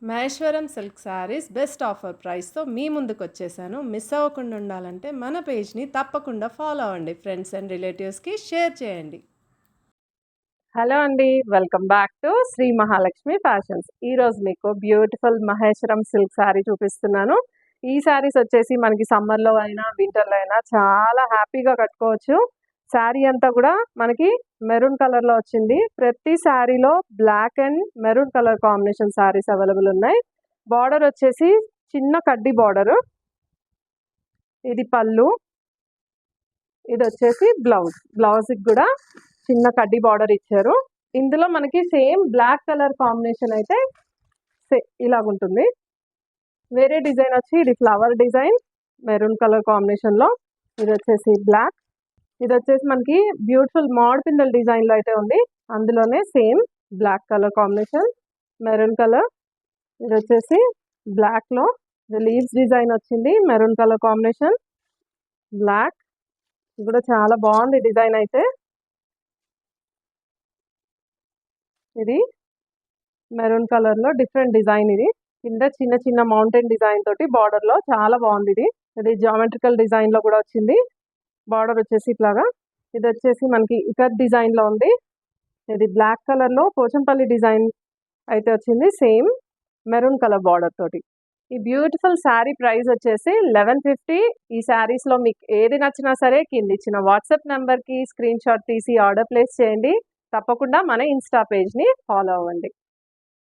Maheshwaram silk sarees best offer ప్రైస్‌తో మీ ముందుకొచ్చేసాను. Miss అవ్వకుండా ఉండాలంటే మన పేజ్‌ని తప్పకుండా ఫాలో అవ్వండి. ఫ్రెండ్స్ అండ్ రిలేటివ్స్‌కి షేర్ చేయండి. హలో అండి. Welcome back to Shri Mahalakshmi fashions. ఈరోజు మీకు బ్యూటిఫుల్ మహేశ్వరం సిల్క్ శారీ చూపిస్తున్నాను. ఈ శారీస్ వచ్చేసి మనకి సమ్మర్‌లో అయినా, వింటర్‌లో అయినా చాలా హ్యాపీగా కట్టుకోవచ్చు. శారీ అంతా కూడా మనకి మెరూన్ కలర్‌లో వచ్చింది. ప్రతి శారీలో black and maroon colour combination sarees available ఉన్నాయి. బార్డర్ వచ్చేసి చిన్న కడ్డీ బార్డరు. ఇది పళ్ళు. ఇది వచ్చేసి బ్లౌజ్‌కి కూడా చిన్న కడ్డీ బార్డర్ ఇచ్చారు. ఇందులో మనకి సేమ్ బ్లాక్ కలర్ కాంబినేషన్ అయితే ఇలాగుంటుంది. వేరే డిజైన్ వచ్చి ఇది ఫ్లవర్ డిజైన్ మెరూన్ కలర్ కాంబినేషన్‌లో. ఇది వచ్చేసి బ్లాక్. ఇది వచ్చేసి మనకి బ్యూటిఫుల్ మామిడిపిందెల డిజైన్‌లో అయితే ఉంది. అందులోనే same black colour combination, maroon colour. ఇది వచ్చేసి బ్లాక్‌లో లీవ్స్ డిజైన్ వచ్చింది. Maroon colour combination, black. ఇది కూడా చాలా బాగుంది డిజైన్ అయితే. ఇది మెరూన్ కలర్‌లో డిఫరెంట్ డిజైన్ ఇది. కింద చిన్న చిన్న మౌంటైన్ డిజైన్ తోటి బార్డర్‌లో చాలా బాగుంది ఇది. ఇది జామెట్రికల్ డిజైన్‌లో కూడా వచ్చింది. బార్డర్ వచ్చేసి ఇట్లాగా. ఇది వచ్చేసి మనకి ఇకత్ డిజైన్‌లో ఉంది. ఇది బ్లాక్ కలర్‌లో పోచంపల్లి డిజైన్ అయితే వచ్చింది. సేమ్ మెరూన్ కలర్ బార్డర్ తోటి. ఈ బ్యూటిఫుల్ శారీ ప్రైస్ వచ్చేసి 1150. ఈ శారీస్‌లో మీకు ఏది నచ్చినా సరే కింద ఇచ్చిన వాట్సాప్ నెంబర్‌కి స్క్రీన్ షాట్ తీసి ఆర్డర్ ప్లేస్ చేయండి. తప్పకుండా మన ఇన్‌స్టా పేజ్‌ని ఫాలో అవ్వండి.